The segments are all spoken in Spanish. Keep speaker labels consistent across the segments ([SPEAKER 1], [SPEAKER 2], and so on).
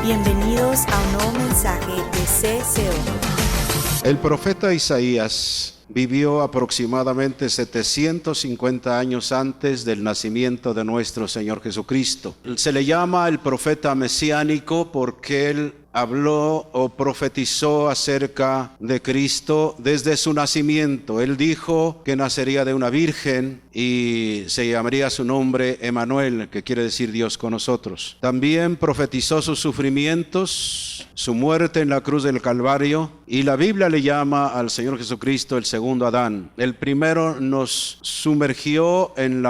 [SPEAKER 1] Bienvenidos a un nuevo mensaje de CCO.
[SPEAKER 2] El profeta Isaías vivió aproximadamente 750 años antes del nacimiento de nuestro Señor Jesucristo. Se le llama el profeta mesiánico porque él habló o profetizó acerca de Cristo desde su nacimiento. Él dijo que nacería de una virgen y se llamaría su nombre Emmanuel, que quiere decir Dios con nosotros. También profetizó sus sufrimientos, su muerte en la cruz del Calvario, y la Biblia le llama al Señor Jesucristo el segundo Adán. El primero nos sumergió en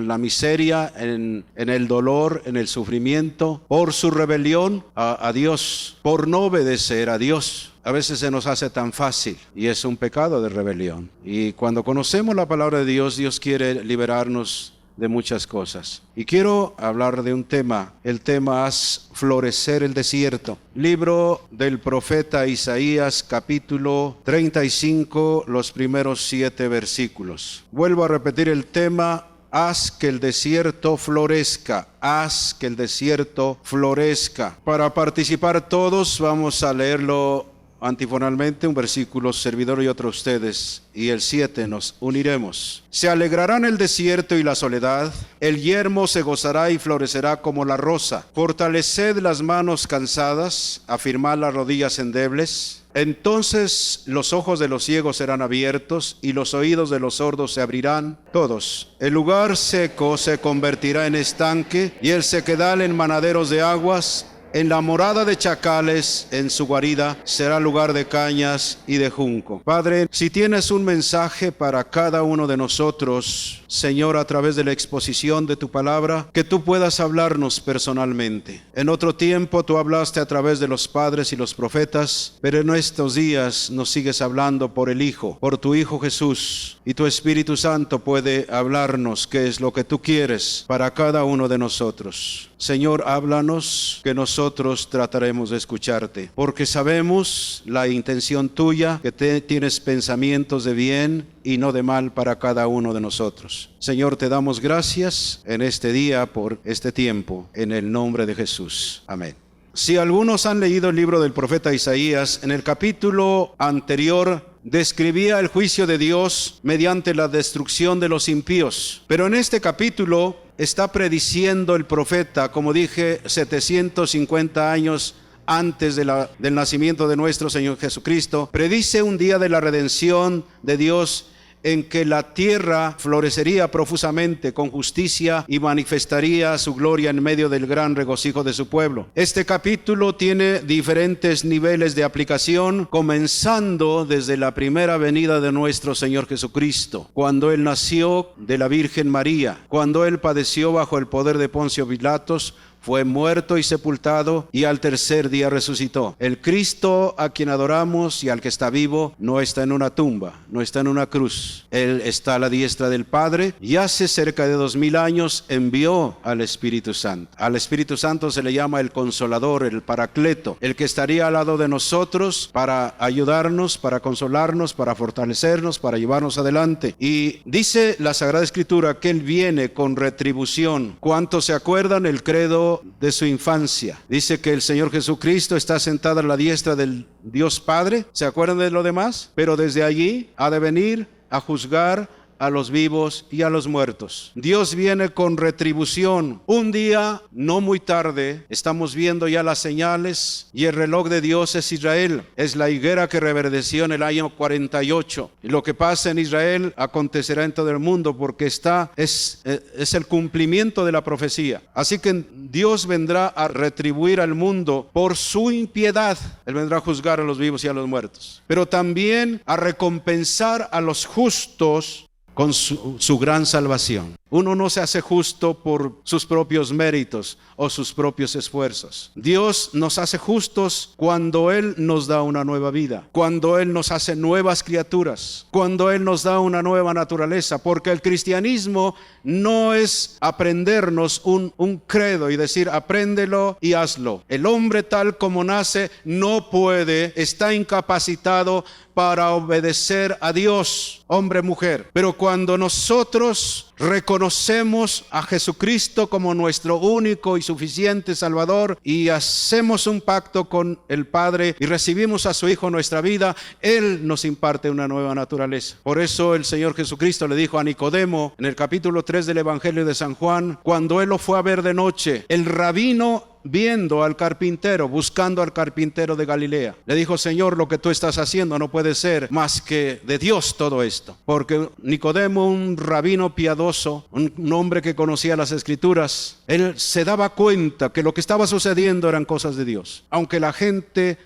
[SPEAKER 2] la miseria, en el dolor, en el sufrimiento, por su rebelión a Dios, por no obedecer a Dios. A veces se nos hace tan fácil y es un pecado de rebelión. Y cuando conocemos la palabra de Dios, Dios quiere liberarnos de muchas cosas. Y quiero hablar de un tema. El tema es florecer el desierto. Libro del profeta Isaías, capítulo 35, los primeros 7 versículos. Vuelvo a repetir el tema. Haz que el desierto florezca, haz que el desierto florezca. Para participar todos vamos a leerlo antifonalmente, un versículo servidor y otro ustedes, y el 7 nos uniremos. Se alegrarán el desierto y la soledad, el yermo se gozará y florecerá como la rosa. Fortaleced las manos cansadas, afirmad las rodillas endebles. Entonces los ojos de los ciegos serán abiertos y los oídos de los sordos se abrirán todos. El lugar seco se convertirá en estanque y el sequedal en manaderos de aguas. En la morada de chacales, en su guarida, será lugar de cañas y de junco. Padre, si tienes un mensaje para cada uno de nosotros, Señor, a través de la exposición de tu palabra, que tú puedas hablarnos personalmente. En otro tiempo tú hablaste a través de los padres y los profetas, pero en estos días nos sigues hablando por el Hijo, por tu Hijo Jesús. Y tu Espíritu Santo puede hablarnos qué es lo que tú quieres para cada uno de nosotros. Señor, háblanos, que nosotros trataremos de escucharte, porque sabemos la intención tuya, que tienes pensamientos de bien y no de mal para cada uno de nosotros. Señor, te damos gracias en este día por este tiempo, en el nombre de Jesús. Amén. Si algunos han leído el libro del profeta Isaías, en el capítulo anterior describía el juicio de Dios mediante la destrucción de los impíos. Pero en este capítulo está prediciendo el profeta, como dije, 750 años antes del nacimiento de nuestro Señor Jesucristo, predice un día de la redención de Dios en que la tierra florecería profusamente con justicia y manifestaría su gloria en medio del gran regocijo de su pueblo. Este capítulo tiene diferentes niveles de aplicación, comenzando desde la primera venida de nuestro Señor Jesucristo, cuando Él nació de la Virgen María, cuando Él padeció bajo el poder de Poncio Pilatos, fue muerto y sepultado y al tercer día resucitó. El Cristo a quien adoramos y al que está vivo no está en una tumba, no está en una cruz. Él está a la diestra del Padre y hace cerca de 2000 años envió al Espíritu Santo. Al Espíritu Santo se le llama el Consolador, el Paracleto, el que estaría al lado de nosotros para ayudarnos, para consolarnos, para fortalecernos, para llevarnos adelante. Y dice la Sagrada Escritura que Él viene con retribución. ¿Cuántos se acuerdan el credo de su infancia? Dice que el Señor Jesucristo está sentado a la diestra del Dios Padre. ¿Se acuerdan de lo demás? Pero desde allí ha de venir a juzgar a los vivos y a los muertos. Dios viene con retribución. Un día, no muy tarde, estamos viendo ya las señales y el reloj de Dios es Israel. Es la higuera que reverdeció en el año 48. Y lo que pasa en Israel acontecerá en todo el mundo porque es el cumplimiento de la profecía. Así que Dios vendrá a retribuir al mundo por su impiedad. Él vendrá a juzgar a los vivos y a los muertos. Pero también a recompensar a los justos con su gran salvación. Uno no se hace justo por sus propios méritos o sus propios esfuerzos. Dios nos hace justos cuando Él nos da una nueva vida, cuando Él nos hace nuevas criaturas, cuando Él nos da una nueva naturaleza, porque el cristianismo no es aprendernos un credo y decir apréndelo y hazlo. El hombre tal como nace no puede, está incapacitado para obedecer a Dios, hombre, mujer. Pero cuando nosotros reconocemos a Jesucristo como nuestro único y suficiente Salvador y hacemos un pacto con el Padre y recibimos a su Hijo en nuestra vida, Él nos imparte una nueva naturaleza. Por eso el Señor Jesucristo le dijo a Nicodemo en el capítulo 3 del Evangelio de San Juan, cuando Él lo fue a ver de noche, el rabino viendo al carpintero, buscando al carpintero de Galilea, le dijo: Señor, lo que tú estás haciendo no puede ser más que de Dios todo esto. Porque Nicodemo, un rabino piadoso, un hombre que conocía las Escrituras, él se daba cuenta que lo que estaba sucediendo eran cosas de Dios. Aunque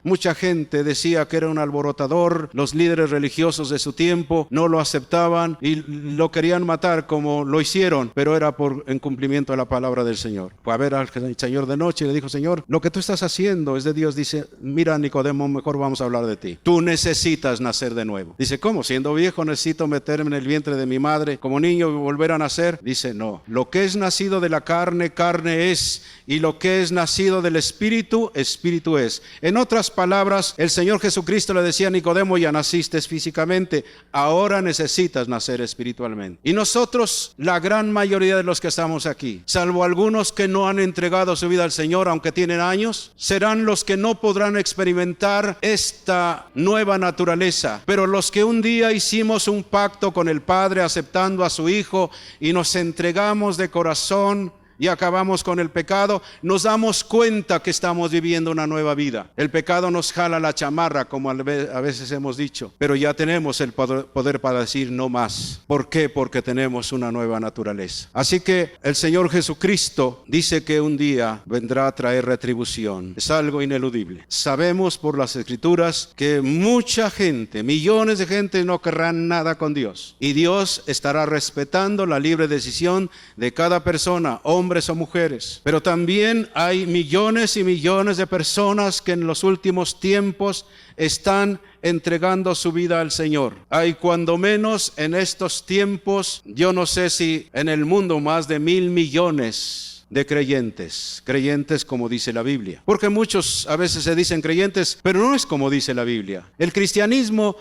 [SPEAKER 2] mucha gente decía que era un alborotador, los líderes religiosos de su tiempo no lo aceptaban y lo querían matar como lo hicieron, pero era en cumplimiento de la palabra del Señor. Fue a ver al Señor de noche y le dijo: Señor, lo que tú estás haciendo es de Dios. Dice: mira, Nicodemo, mejor vamos a hablar de ti. Tú necesitas nacer de nuevo. Dice: ¿cómo? Siendo viejo necesito meterme en el vientre de mi madre como niño y volver a nacer. Dice: no, lo que es nacido de la carne, carne es, y lo que es nacido del Espíritu, Espíritu es. En otras palabras, el Señor Jesucristo le decía a Nicodemo: ya naciste físicamente, ahora necesitas nacer espiritualmente. Y nosotros, la gran mayoría de los que estamos aquí, salvo algunos que no han entregado su vida al Señor, aunque tienen años, serán los que no podrán experimentar esta nueva naturaleza. Pero los que un día hicimos un pacto con el Padre aceptando a su Hijo y nos entregamos de corazón y acabamos con el pecado, nos damos cuenta que estamos viviendo una nueva vida. El pecado nos jala la chamarra, como a veces hemos dicho, pero ya tenemos el poder para decir no más. ¿Por qué? Porque tenemos una nueva naturaleza. Así que el Señor Jesucristo dice que un día vendrá a traer retribución. Es algo ineludible. Sabemos por las Escrituras que mucha gente, millones de gente, no querrán nada con Dios, y Dios estará respetando la libre decisión de cada persona, hombres o mujeres. Pero también hay millones y millones de personas que en los últimos tiempos están entregando su vida al Señor. Hay cuando menos en estos tiempos, yo no sé si en el mundo, más de 1,000 millones de creyentes como dice la Biblia. Porque muchos a veces se dicen creyentes, pero no es como dice la Biblia. El cristianismo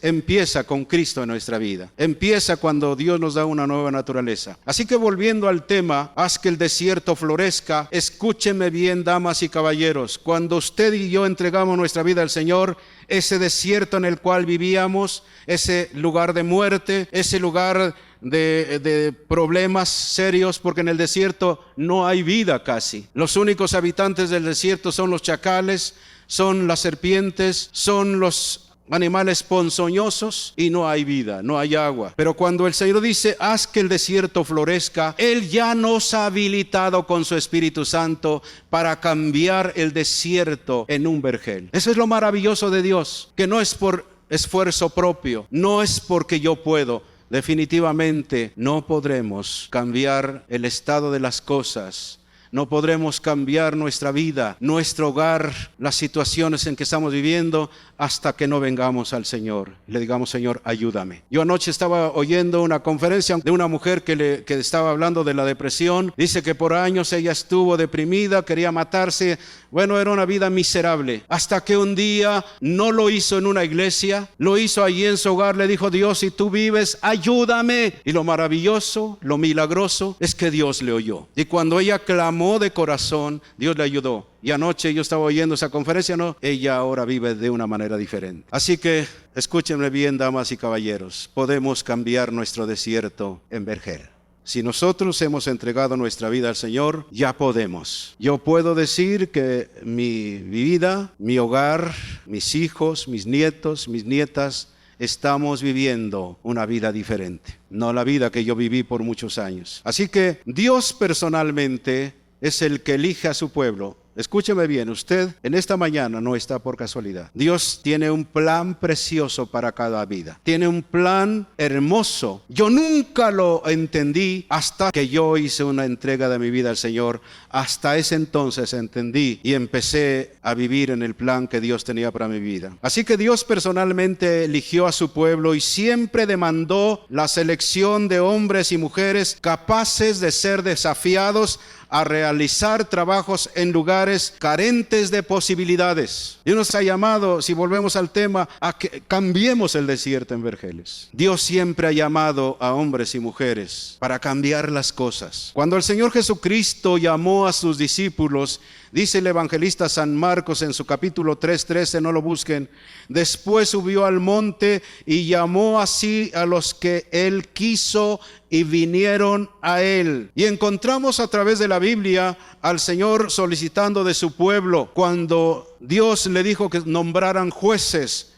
[SPEAKER 2] empieza con Cristo en nuestra vida. Empieza cuando Dios nos da una nueva naturaleza. Así que volviendo al tema, haz que el desierto florezca. Escúcheme bien, damas y caballeros. Cuando usted y yo entregamos nuestra vida al Señor, ese desierto en el cual vivíamos, ese lugar de muerte, ese lugar de problemas serios, porque en el desierto no hay vida casi. Los únicos habitantes del desierto son los chacales, son las serpientes, son los animales ponzoñosos, y no hay vida, no hay agua. Pero cuando el Señor dice: haz que el desierto florezca, Él ya nos ha habilitado con su Espíritu Santo para cambiar el desierto en un vergel. Eso es lo maravilloso de Dios, que no es por esfuerzo propio, no es porque yo puedo. Definitivamente no podremos cambiar el estado de las cosas. No podremos cambiar nuestra vida, nuestro hogar, las situaciones en que estamos viviendo, hasta que no vengamos al Señor. Le digamos: Señor, ayúdame. Yo anoche estaba oyendo una conferencia de una mujer que estaba hablando de la depresión. Dice que por años ella estuvo deprimida, quería matarse. Bueno, era una vida miserable. Hasta que un día no lo hizo en una iglesia, lo hizo allí en su hogar. Le dijo: Dios, si tú vives, ayúdame. Y lo maravilloso, lo milagroso, es que Dios le oyó. Y cuando ella clamó de corazón, Dios le ayudó. Y anoche yo estaba oyendo esa conferencia, ella ahora vive de una manera diferente. Así que escúchenme bien, damas y caballeros, podemos cambiar nuestro desierto en vergel. Si nosotros hemos entregado nuestra vida al Señor, ya podemos. Yo puedo decir que mi vida, mi hogar, mis hijos, mis nietos, mis nietas, estamos viviendo una vida diferente, no la vida que yo viví por muchos años. Así que Dios personalmente es el que elige a su pueblo. Escúcheme bien, usted en esta mañana no está por casualidad. Dios tiene un plan precioso para cada vida. Tiene un plan hermoso. Yo nunca lo entendí hasta que yo hice una entrega de mi vida al Señor. Hasta ese entonces entendí y empecé a vivir en el plan que Dios tenía para mi vida. Así que Dios personalmente eligió a su pueblo y siempre demandó la selección de hombres y mujeres capaces de ser desafiados a realizar trabajos en lugares carentes de posibilidades. Dios nos ha llamado, si volvemos al tema, a que cambiemos el desierto en Vergeles. Dios siempre ha llamado a hombres y mujeres para cambiar las cosas. Cuando el Señor Jesucristo llamó a sus discípulos, dice el evangelista San Marcos en su capítulo 3:13, no lo busquen, después subió al monte y llamó así a los que él quiso y vinieron a él. Y encontramos a través de la Biblia al Señor solicitando de su pueblo cuando Dios le dijo que nombraran jueces.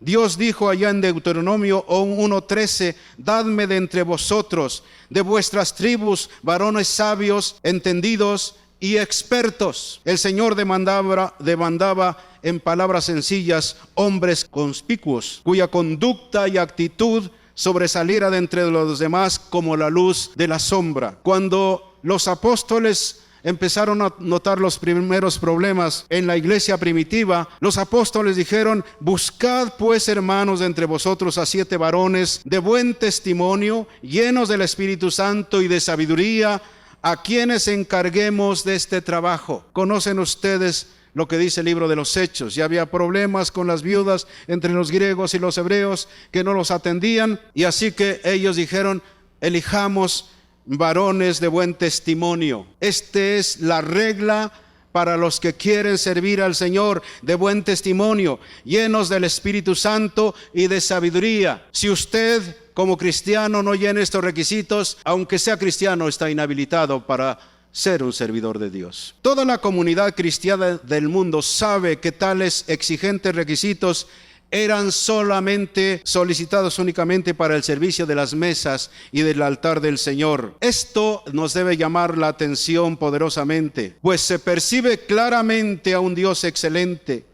[SPEAKER 2] Dios dijo allá en Deuteronomio 1:13, dadme de entre vosotros, de vuestras tribus, varones sabios, entendidos y expertos. El Señor demandaba en palabras sencillas hombres conspicuos, cuya conducta y actitud sobresaliera de entre los demás como la luz de la sombra. Cuando los apóstoles empezaron a notar los primeros problemas en la iglesia primitiva, los apóstoles dijeron: buscad pues, hermanos, de entre vosotros a 7 varones de buen testimonio, llenos del Espíritu Santo y de sabiduría, a quienes encarguemos de este trabajo. Conocen ustedes lo que dice el libro de los Hechos. Ya había problemas con las viudas entre los griegos y los hebreos que no los atendían, y así que ellos dijeron: elijamos varones de buen testimonio. Esta es la regla para los que quieren servir al Señor, de buen testimonio, llenos del Espíritu Santo y de sabiduría. Si usted como cristiano no llena estos requisitos, aunque sea cristiano, está inhabilitado para ser un servidor de Dios. Toda la comunidad cristiana del mundo sabe que tales exigentes requisitos eran solamente solicitados únicamente para el servicio de las mesas y del altar del Señor. Esto nos debe llamar la atención poderosamente, pues se percibe claramente a un Dios excelente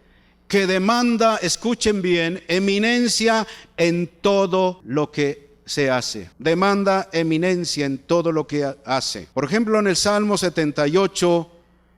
[SPEAKER 2] que demanda, escuchen bien, eminencia en todo lo que se hace. Demanda eminencia en todo lo que hace. Por ejemplo, en el Salmo 78,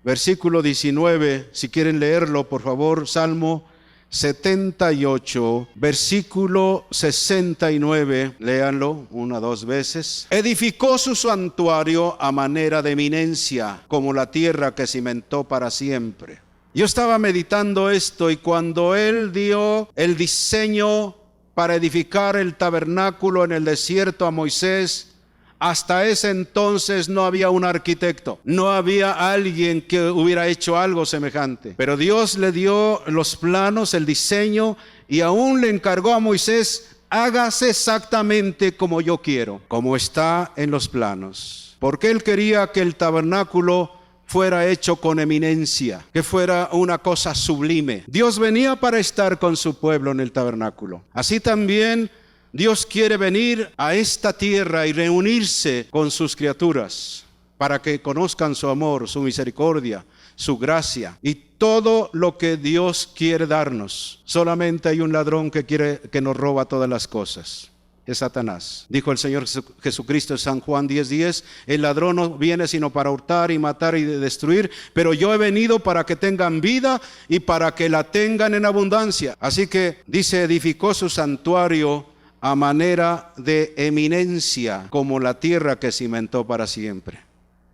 [SPEAKER 2] versículo 19, si quieren leerlo, por favor, Salmo 78, versículo 69, léanlo 1 o 2 veces. Edificó su santuario a manera de eminencia, como la tierra que cimentó para siempre. Yo estaba meditando esto, y cuando él dio el diseño para edificar el tabernáculo en el desierto a Moisés, hasta ese entonces no había un arquitecto, no había alguien que hubiera hecho algo semejante. Pero Dios le dio los planos, el diseño, y aún le encargó a Moisés: hágase exactamente como yo quiero, como está en los planos. Porque él quería que el tabernáculo fuera hecho con eminencia, que fuera una cosa sublime. Dios venía para estar con su pueblo en el tabernáculo. Así también Dios quiere venir a esta tierra y reunirse con sus criaturas para que conozcan su amor, su misericordia, su gracia y todo lo que Dios quiere darnos. Solamente hay un ladrón que nos roba todas las cosas: es Satanás. Dijo el Señor Jesucristo en San Juan 10:10, el ladrón no viene sino para hurtar y matar y destruir, pero yo he venido para que tengan vida y para que la tengan en abundancia. Así que dice, edificó su santuario a manera de eminencia, como la tierra que cimentó para siempre.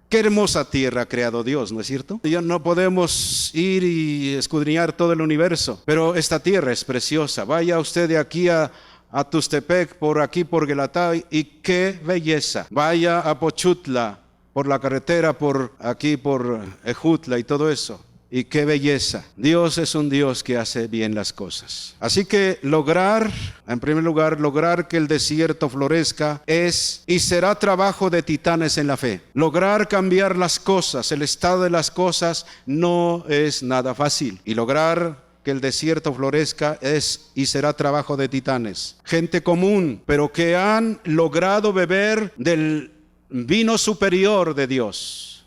[SPEAKER 2] Qué hermosa tierra ha creado Dios, ¿no es cierto? Ya no podemos ir y escudriñar todo el universo, pero esta tierra es preciosa. Vaya usted de aquí a Tustepec, por aquí por Guelatao, y qué belleza. Vaya a Pochutla, por la carretera, por aquí por Ejutla y todo eso, y qué belleza. Dios es un Dios que hace bien las cosas. Así que en primer lugar, lograr que el desierto florezca es y será trabajo de titanes en la fe. Lograr cambiar las cosas, el estado de las cosas, no es nada fácil. Y lograr que el desierto florezca es y será trabajo de titanes. Gente común, pero que han logrado beber del vino superior de Dios.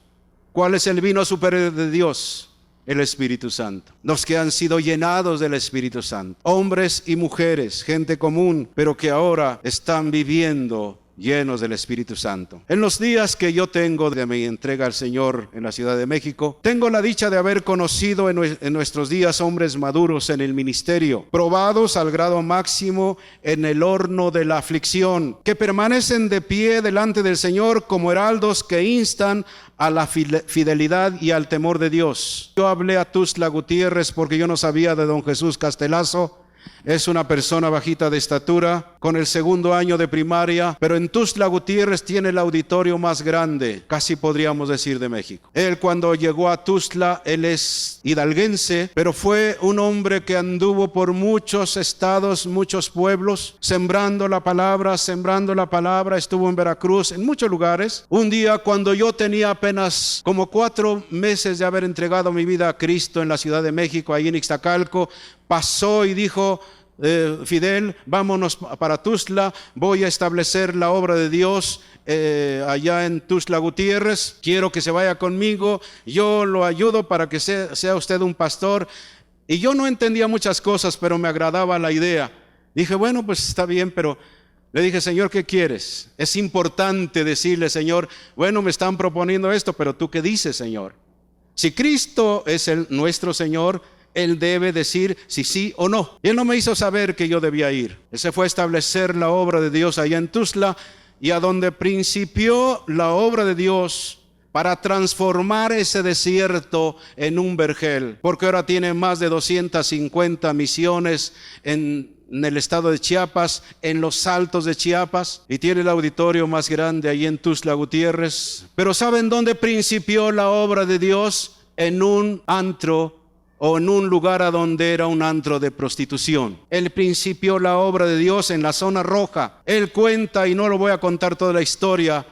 [SPEAKER 2] ¿Cuál es el vino superior de Dios? El Espíritu Santo. Los que han sido llenados del Espíritu Santo. Hombres y mujeres, gente común, pero que ahora están viviendo llenos del Espíritu Santo. En los días que yo tengo de mi entrega al Señor en la Ciudad de México, tengo la dicha de haber conocido en nuestros días hombres maduros en el ministerio, probados al grado máximo en el horno de la aflicción, que permanecen de pie delante del Señor como heraldos que instan a la fidelidad y al temor de Dios. Yo hablé a Tuzla Gutiérrez porque yo no sabía de don Jesús Castelazo. Es una persona bajita de estatura, con el segundo año de primaria, pero en Tuzla Gutiérrez tiene el auditorio más grande, casi podríamos decir de México. Él, cuando llegó a Tuzla, él es hidalguense, pero fue un hombre que anduvo por muchos estados, muchos pueblos, sembrando la palabra, estuvo en Veracruz, en muchos lugares. Un día, cuando yo tenía apenas como 4 meses de haber entregado mi vida a Cristo en la Ciudad de México, ahí en Ixtacalco, pasó y dijo: Fidel, vámonos para Tuzla, voy a establecer la obra de Dios allá en Tuzla Gutiérrez, quiero que se vaya conmigo, yo lo ayudo para que sea usted un pastor. Y yo no entendía muchas cosas, pero me agradaba la idea. Dije, bueno, pues está bien, pero le dije: Señor, ¿qué quieres? Es importante decirle: Señor, bueno, me están proponiendo esto, pero ¿tú qué dices, Señor? Si Cristo es nuestro Señor, Él debe decir si sí o no. Y Él no me hizo saber que yo debía ir. Él se fue a establecer la obra de Dios allá en Tuzla, y a donde principió la obra de Dios para transformar ese desierto en un vergel, porque ahora tiene más de 250 misiones en el estado de Chiapas, en los altos de Chiapas, y tiene el auditorio más grande ahí en Tuzla Gutiérrez. Pero ¿saben dónde principió la obra de Dios? En un antro, o en un lugar a donde era un antro de prostitución. Él principió la obra de Dios en la zona roja. Él cuenta, y no lo voy a contar toda la historia,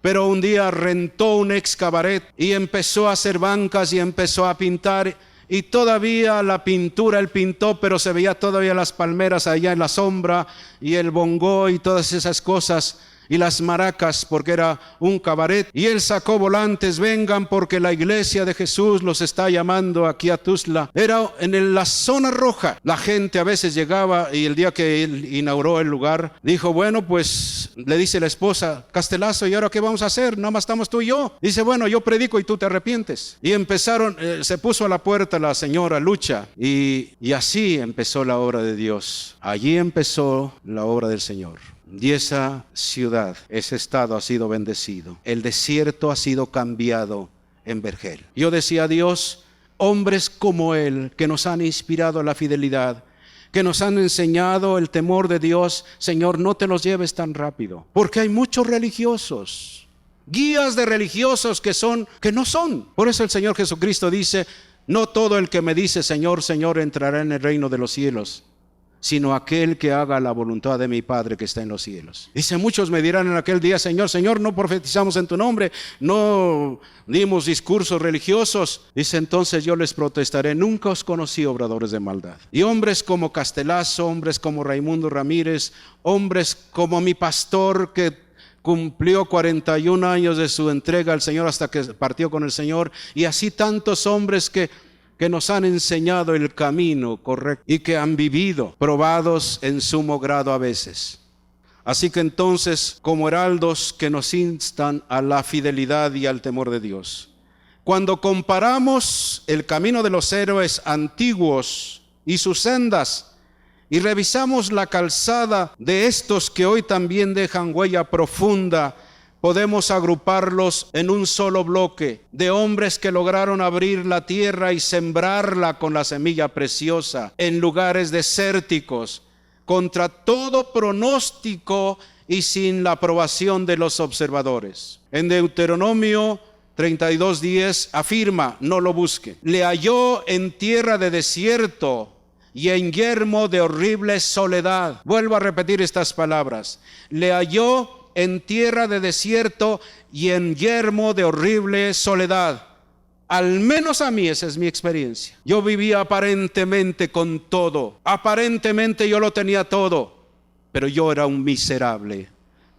[SPEAKER 2] pero un día rentó un ex cabaret y empezó a hacer bancas y empezó a pintar, y todavía la pintura él pintó, pero se veía todavía las palmeras allá en la sombra, y el bongó y todas esas cosas, y las maracas, porque era un cabaret. Y él sacó volantes: vengan porque la iglesia de Jesús los está llamando aquí a Tuzla. Era en la zona roja. La gente a veces llegaba, y el día que él inauguró el lugar, dijo: bueno, pues le dice la esposa: Castelazo, ¿y ahora qué vamos a hacer? Nada más estamos tú y yo. Dice: bueno, yo predico y tú te arrepientes. Y empezaron, se puso a la puerta la señora Lucha, y así empezó la obra de Dios. Allí empezó la obra del Señor. Y esa ciudad, ese estado ha sido bendecido. El desierto ha sido cambiado en vergel. Yo decía: Dios, hombres como él, que nos han inspirado la fidelidad, que nos han enseñado el temor de Dios, Señor, no te los lleves tan rápido, porque hay muchos religiosos, guías de religiosos que no son. Por eso el Señor Jesucristo dice: no todo el que me dice Señor, Señor entrará en el reino de los cielos, sino aquel que haga la voluntad de mi Padre que está en los cielos. Dice: muchos me dirán en aquel día: Señor, Señor, no profetizamos en tu nombre, no dimos discursos religiosos. Dice: entonces yo les protestaré: nunca os conocí, obradores de maldad. Y hombres como Castelazo, hombres como Raimundo Ramírez, hombres como mi pastor, que cumplió 41 años de su entrega al Señor hasta que partió con el Señor, y así tantos hombres que nos han enseñado el camino correcto y que han vivido, probados en sumo grado a veces. Así que entonces, como heraldos que nos instan a la fidelidad y al temor de Dios, cuando comparamos el camino de los héroes antiguos y sus sendas, y revisamos la calzada de estos que hoy también dejan huella profunda, podemos agruparlos en un solo bloque de hombres que lograron abrir la tierra y sembrarla con la semilla preciosa en lugares desérticos, contra todo pronóstico y sin la aprobación de los observadores. En Deuteronomio 32:10 afirma: no lo busque. Le halló en tierra de desierto y en yermo de horrible soledad. Vuelvo a repetir estas palabras: le halló en tierra de desierto y en yermo de horrible soledad. Al menos a mí esa es mi experiencia. Yo vivía aparentemente con todo, aparentemente yo lo tenía todo, pero yo era un miserable,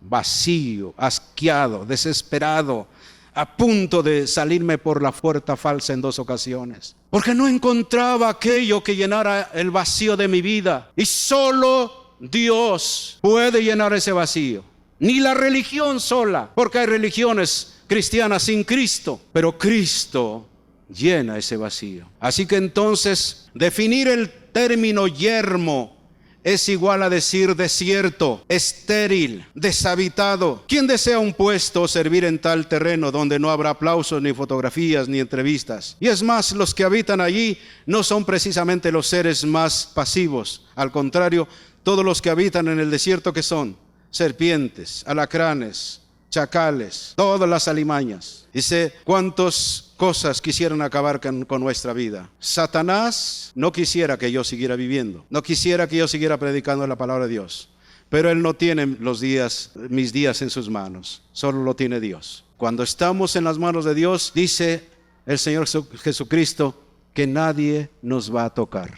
[SPEAKER 2] vacío, asqueado, desesperado, a punto de salirme por la puerta falsa en 2 ocasiones, porque no encontraba aquello que llenara el vacío de mi vida. Y solo Dios puede llenar ese vacío. ni la religión sola, porque hay religiones cristianas sin Cristo, pero Cristo llena ese vacío. Así que entonces, definir el término yermo es igual a decir desierto, estéril, deshabitado. ¿Quién desea un puesto o servir en tal terreno donde no habrá aplausos, ni fotografías, ni entrevistas? Y es más, los que habitan allí no son precisamente los seres más pasivos. Al contrario, todos los que habitan en el desierto, ¿qué son? Serpientes, alacranes, chacales, todas las alimañas. Dice, ¿cuántas cosas quisieran acabar con nuestra vida? Satanás no quisiera que yo siguiera viviendo, no quisiera que yo siguiera predicando la palabra de Dios, pero él no tiene mis días en sus manos, solo lo tiene Dios. Cuando estamos en las manos de Dios, dice el Señor Jesucristo que nadie nos va a tocar.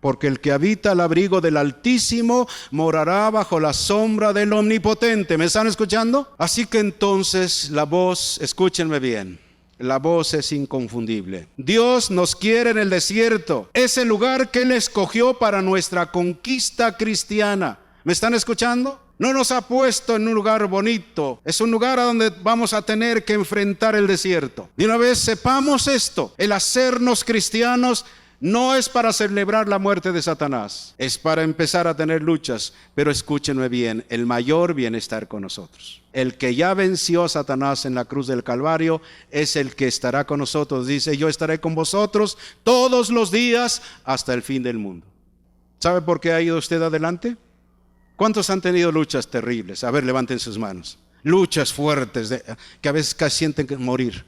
[SPEAKER 2] Porque el que habita al abrigo del Altísimo morará bajo la sombra del Omnipotente. ¿Me están escuchando? Así que entonces la voz, escúchenme bien, la voz es inconfundible. Dios nos quiere en el desierto. Es el lugar que Él escogió para nuestra conquista cristiana. ¿Me están escuchando? No nos ha puesto en un lugar bonito. Es un lugar a donde vamos a tener que enfrentar el desierto. De una vez sepamos esto, el hacernos cristianos no es para celebrar la muerte de Satanás, es para empezar a tener luchas. Pero escúchenme bien, el mayor bienestar con nosotros. El que ya venció a Satanás en la cruz del Calvario es el que estará con nosotros. Dice, yo estaré con vosotros todos los días hasta el fin del mundo. ¿Sabe por qué ha ido usted adelante? ¿Cuántos han tenido luchas terribles? A ver, levanten sus manos. Luchas fuertes que a veces casi sienten que morir.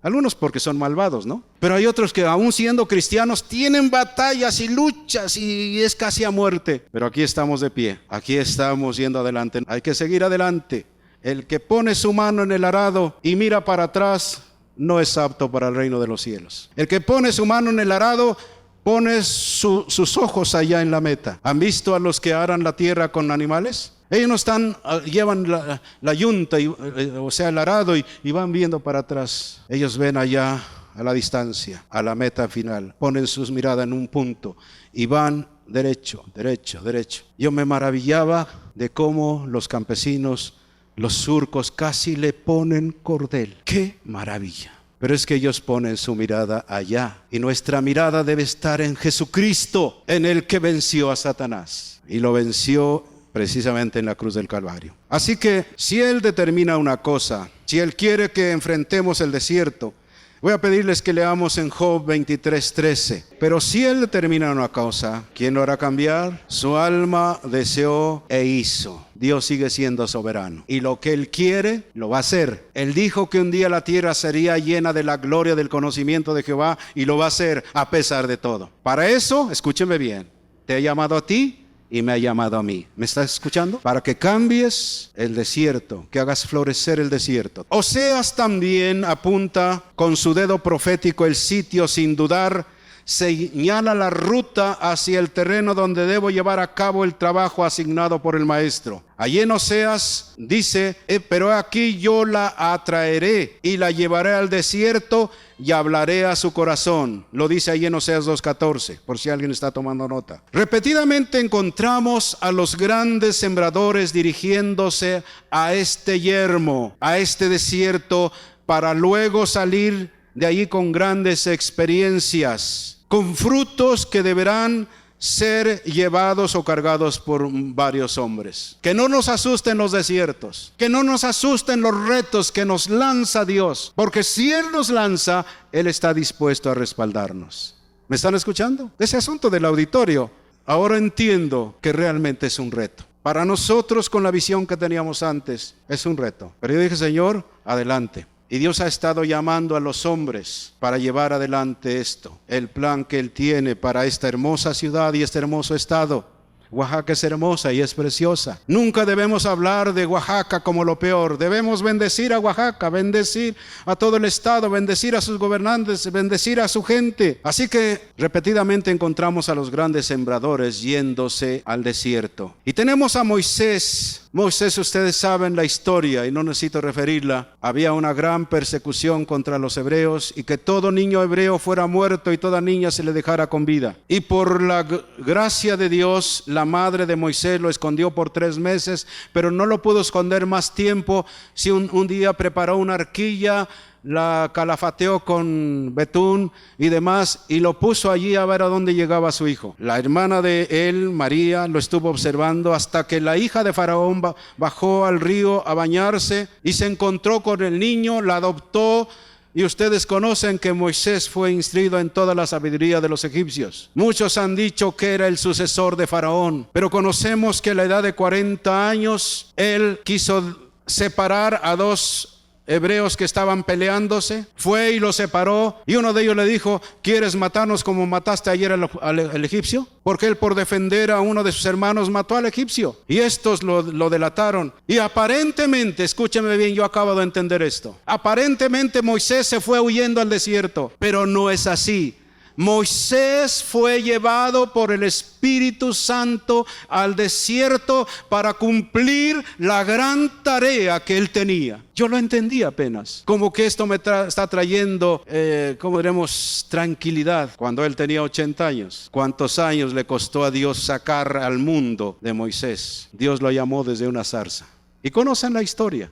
[SPEAKER 2] Algunos porque son malvados, ¿no? Pero hay otros que aún siendo cristianos tienen batallas y luchas y es casi a muerte. Pero aquí estamos de pie, aquí estamos yendo adelante. Hay que seguir adelante. El que pone su mano en el arado y mira para atrás no es apto para el reino de los cielos. El que pone su mano en el arado pone sus ojos allá en la meta. ¿Han visto a los que aran la tierra con animales? Ellos no están, llevan la yunta, o sea, el arado y van viendo para atrás. Ellos ven allá a la distancia, a la meta final. Ponen sus miradas en un punto y van derecho, derecho, derecho. Yo me maravillaba de cómo los campesinos, los surcos, casi le ponen cordel. ¡Qué maravilla! Pero es que ellos ponen su mirada allá. Y nuestra mirada debe estar en Jesucristo, en el que venció a Satanás. Y lo venció precisamente en la cruz del Calvario. Así que si Él determina una cosa, si Él quiere que enfrentemos el desierto, voy a pedirles que leamos en Job 23:13. Pero si Él determina una cosa, ¿quién lo hará cambiar? Su alma deseó e hizo. Dios sigue siendo soberano. Y lo que Él quiere, lo va a hacer. Él dijo que un día la tierra sería llena de la gloria del conocimiento de Jehová, y lo va a hacer a pesar de todo. Para eso, escúcheme bien, te ha llamado a ti y me ha llamado a mí. ¿Me estás escuchando? Para que cambies el desierto, que hagas florecer el desierto. Oseas también apunta con su dedo profético el sitio sin dudar, señala la ruta hacia el terreno donde debo llevar a cabo el trabajo asignado por el maestro. Allí en Oseas dice, pero aquí yo la atraeré y la llevaré al desierto y hablaré a su corazón. Lo dice allí en Oseas 2:14, por si alguien está tomando nota. Repetidamente encontramos a los grandes sembradores dirigiéndose a este yermo, a este desierto, para luego salir de allí con grandes experiencias, con frutos que deberán ser llevados o cargados por varios hombres. Que no nos asusten los desiertos, que no nos asusten los retos que nos lanza Dios, porque si Él nos lanza, Él está dispuesto a respaldarnos. ¿Me están escuchando? Ese asunto del auditorio, ahora entiendo que realmente es un reto. Para nosotros, con la visión que teníamos antes, es un reto. Pero yo dije, Señor, adelante. Y Dios ha estado llamando a los hombres para llevar adelante esto, el plan que Él tiene para esta hermosa ciudad y este hermoso estado. Oaxaca es hermosa y es preciosa. Nunca debemos hablar de Oaxaca como lo peor. Debemos bendecir a Oaxaca, bendecir a todo el estado, bendecir a sus gobernantes, bendecir a su gente. Así que repetidamente encontramos a los grandes sembradores yéndose al desierto. Y tenemos a Moisés. Moisés, ustedes saben la historia y no necesito referirla. Había una gran persecución contra los hebreos y que todo niño hebreo fuera muerto y toda niña se le dejara con vida. Y por la gracia de Dios, la madre de Moisés lo escondió por 3 meses, pero no lo pudo esconder más tiempo. Si un día preparó una arquilla, la calafateó con betún y demás, y lo puso allí a ver a dónde llegaba su hijo. La hermana de él, María, lo estuvo observando hasta que la hija de Faraón bajó al río a bañarse y se encontró con el niño, la adoptó. Y ustedes conocen que Moisés fue instruido en toda la sabiduría de los egipcios. Muchos han dicho que era el sucesor de Faraón, pero conocemos que a la edad de 40 años, él quiso separar a 2 hebreos que estaban peleándose, fue y los separó, y uno de ellos le dijo: ¿quieres matarnos como mataste ayer al egipcio? Porque él, por defender a uno de sus hermanos, mató al egipcio, y estos lo delataron. Y aparentemente, escúcheme bien, yo acabo de entender esto, aparentemente Moisés se fue huyendo al desierto, pero no es así. Moisés fue llevado por el Espíritu Santo al desierto para cumplir la gran tarea que él tenía. Yo lo entendí apenas, como que esto me está trayendo, ¿cómo diremos?, tranquilidad. Cuando él tenía 80 años, ¿cuántos años le costó a Dios sacar al mundo de Moisés? Dios lo llamó desde una zarza. Y conocen la historia,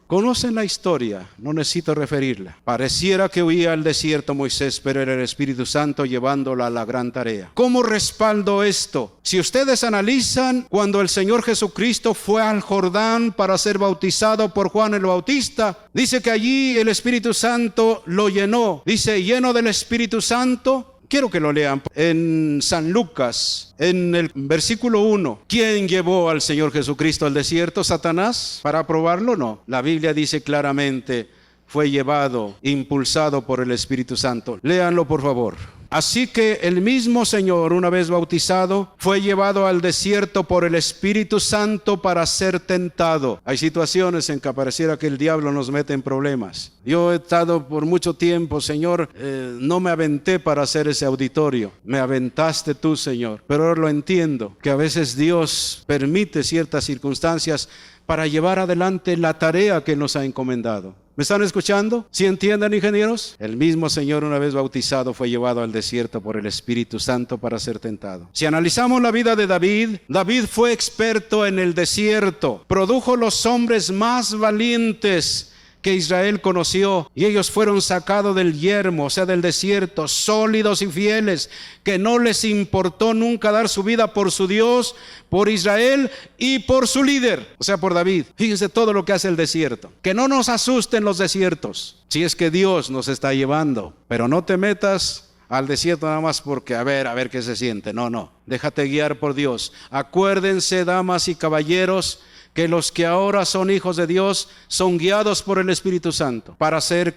[SPEAKER 2] no necesito referirla. Pareciera que huía al desierto Moisés, pero era el Espíritu Santo llevándolo a la gran tarea. ¿Cómo respaldo esto? Si ustedes analizan, cuando el Señor Jesucristo fue al Jordán para ser bautizado por Juan el Bautista, dice que allí el Espíritu Santo lo llenó. Dice, lleno del Espíritu Santo. Quiero que lo lean en San Lucas, en el versículo 1. ¿Quién llevó al Señor Jesucristo al desierto? ¿Satanás? ¿Para probarlo? No. La Biblia dice claramente, fue llevado, impulsado por el Espíritu Santo. Léanlo, por favor. Así que el mismo Señor, una vez bautizado, fue llevado al desierto por el Espíritu Santo para ser tentado. Hay situaciones en que pareciera que el diablo nos mete en problemas. Yo he estado por mucho tiempo, Señor, no me aventé para hacer ese auditorio. Me aventaste tú, Señor. Pero ahora lo entiendo, que a veces Dios permite ciertas circunstancias para llevar adelante la tarea que nos ha encomendado. ¿Me están escuchando? ¿Sí entienden, ingenieros? El mismo Señor, una vez bautizado, fue llevado al desierto por el Espíritu Santo para ser tentado. Si analizamos la vida de David, David fue experto en el desierto. Produjo los hombres más valientes que Israel conoció, y ellos fueron sacados del yermo, o sea, del desierto, sólidos y fieles, que no les importó nunca dar su vida por su Dios, por Israel y por su líder, o sea, por David. Fíjense todo lo que hace el desierto. Que no nos asusten los desiertos, si es que Dios nos está llevando, pero no te metas al desierto nada más porque a ver qué se siente. No, déjate guiar por Dios. Acuérdense, damas y caballeros, que los que ahora son hijos de Dios son guiados por el Espíritu Santo para saber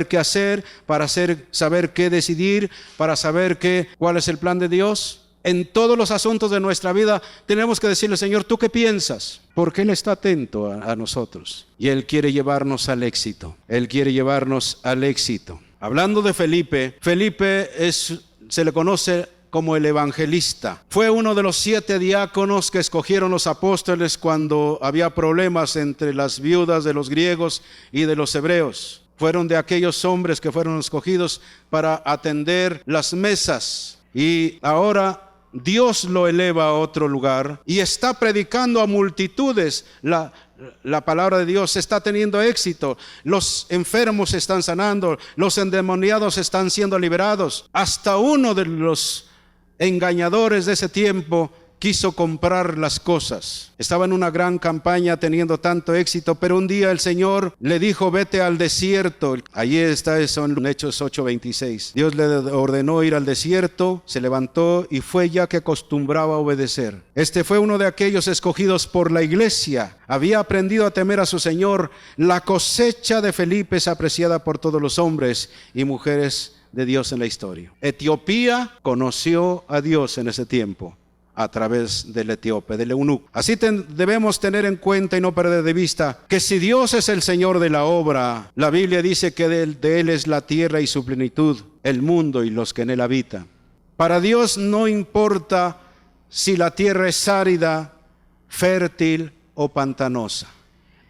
[SPEAKER 2] qué hacer, para saber qué decidir, para saber cuál es el plan de Dios. En todos los asuntos de nuestra vida tenemos que decirle: Señor, ¿tú qué piensas? Porque Él está atento a nosotros y Él quiere llevarnos al éxito. Hablando de Felipe, se le conoce como el evangelista. Fue uno de los 7 diáconos que escogieron los apóstoles cuando había problemas entre las viudas de los griegos y de los hebreos. Fueron de aquellos hombres que fueron escogidos para atender las mesas. Y ahora Dios lo eleva a otro lugar y está predicando a multitudes. La palabra de Dios está teniendo éxito. Los enfermos se están sanando, los endemoniados están siendo liberados. Hasta uno de los engañadores de ese tiempo quiso comprar las cosas. Estaba en una gran campaña teniendo tanto éxito, pero un día el Señor le dijo: vete al desierto. Allí está eso en Hechos 8:26. Dios le ordenó ir al desierto, se levantó y fue, ya que acostumbraba a obedecer. Este fue uno de aquellos escogidos por la iglesia. Había aprendido a temer a su Señor. La cosecha de Felipe es apreciada por todos los hombres y mujeres de Dios en la historia. Etiopía conoció a Dios en ese tiempo a través del etíope, del eunuco. Así debemos tener en cuenta y no perder de vista que si Dios es el Señor de la obra, la Biblia dice que de Él es la tierra y su plenitud, el mundo y los que en Él habitan. Para Dios no importa si la tierra es árida, fértil o pantanosa.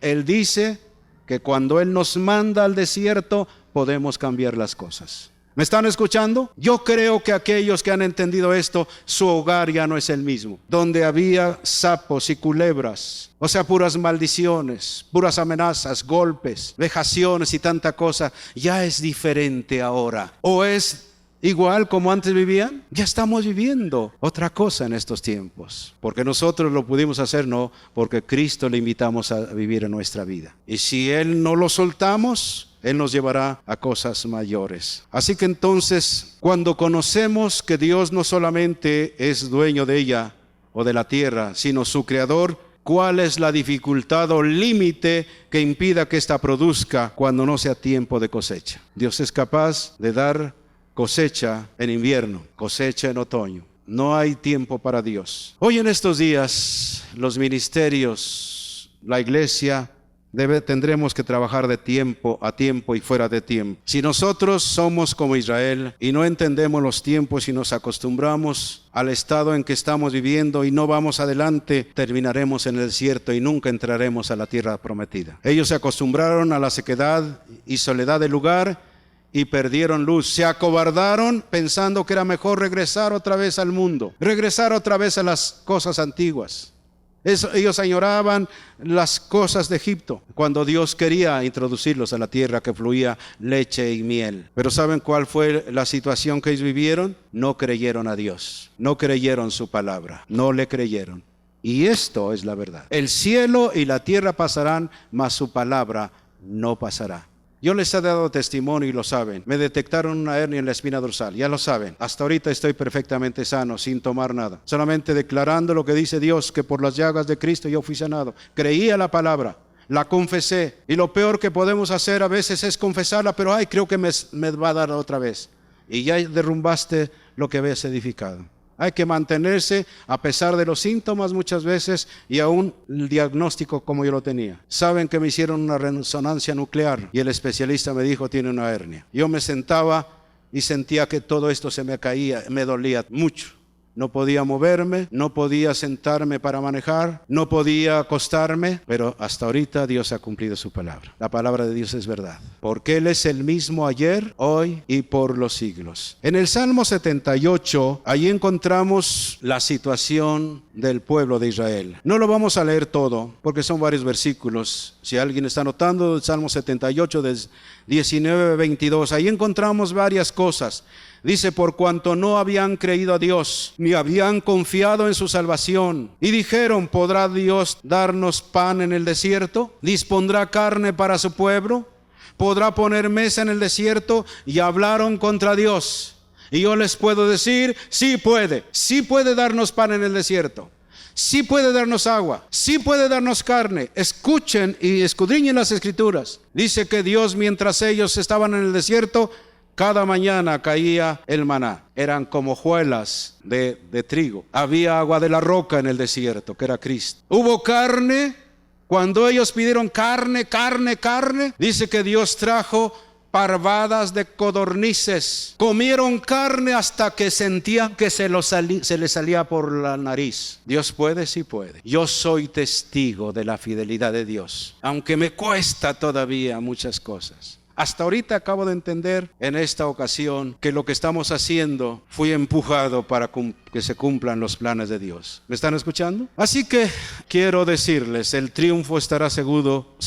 [SPEAKER 2] Él dice que cuando Él nos manda al desierto podemos cambiar las cosas. ¿Me están escuchando? Yo creo que aquellos que han entendido esto, su hogar ya no es el mismo. Donde había sapos y culebras, o sea, puras maldiciones, puras amenazas, golpes, vejaciones y tanta cosa, ya es diferente ahora. ¿O es igual como antes vivían? Ya estamos viviendo otra cosa en estos tiempos. Porque nosotros lo pudimos hacer, no, porque Cristo le invitamos a vivir en nuestra vida. Y si Él no lo soltamos, Él nos llevará a cosas mayores. Así que entonces, cuando conocemos que Dios no solamente es dueño de ella o de la tierra, sino su creador, ¿cuál es la dificultad o límite que impida que ésta produzca cuando no sea tiempo de cosecha? Dios es capaz de dar cosecha en invierno, cosecha en otoño. No hay tiempo para Dios. Hoy en estos días, los ministerios, la iglesia, tendremos que trabajar de tiempo a tiempo y fuera de tiempo. Si nosotros somos como Israel y no entendemos los tiempos y nos acostumbramos al estado en que estamos viviendo y no vamos adelante, terminaremos en el desierto y nunca entraremos a la tierra prometida. Ellos se acostumbraron a la sequedad y soledad del lugar y perdieron luz. Se acobardaron pensando que era mejor regresar otra vez al mundo, regresar otra vez a las cosas antiguas. Ellos añoraban las cosas de Egipto, cuando Dios quería introducirlos a la tierra que fluía leche y miel. Pero ¿saben cuál fue la situación que ellos vivieron? No creyeron a Dios, no creyeron su palabra, no le creyeron. Y esto es la verdad. El cielo y la tierra pasarán, mas su palabra no pasará. Yo les he dado testimonio y lo saben. Me detectaron una hernia en la espina dorsal, ya lo saben. Hasta ahorita estoy perfectamente sano, sin tomar nada. Solamente declarando lo que dice Dios, que por las llagas de Cristo yo fui sanado. Creía la palabra, la confesé. Y lo peor que podemos hacer a veces es confesarla, pero creo que me va a dar otra vez. Y ya derrumbaste lo que habías edificado. Hay que mantenerse a pesar de los síntomas muchas veces y aún el diagnóstico como yo lo tenía. Saben que me hicieron una resonancia nuclear y el especialista me dijo tiene una hernia. Yo me sentaba y sentía que todo esto se me caía, me dolía mucho. No podía moverme, no podía sentarme para manejar, no podía acostarme, pero hasta ahorita Dios ha cumplido su palabra. La palabra de Dios es verdad, porque Él es el mismo ayer, hoy y por los siglos. En el Salmo 78, ahí encontramos la situación del pueblo de Israel. No lo vamos a leer todo, porque son varios versículos. Si alguien está notando, el Salmo 78, del 19 a 22, ahí encontramos varias cosas. Dice, por cuanto no habían creído a Dios, ni habían confiado en su salvación, y dijeron, ¿podrá Dios darnos pan en el desierto? ¿Dispondrá carne para su pueblo? ¿Podrá poner mesa en el desierto? Y hablaron contra Dios. Y yo les puedo decir, sí puede darnos pan en el desierto. Sí puede darnos agua, sí puede darnos carne. Escuchen y escudriñen las escrituras. Dice que Dios, mientras ellos estaban en el desierto, cada mañana caía el maná. Eran como hojuelas de trigo. Había agua de la roca en el desierto, que era Cristo. Hubo carne. Cuando ellos pidieron carne, dice que Dios trajo parvadas de codornices. Comieron carne hasta que sentían que se les salía por la nariz. Dios puede, sí puede. Yo soy testigo de la fidelidad de Dios, aunque me cuesta todavía muchas cosas. Hasta ahorita acabo de entender en esta ocasión que lo que estamos haciendo fui empujado para que se cumplan los planes de Dios. ¿Me están escuchando? Así que quiero decirles, el triunfo estará seguro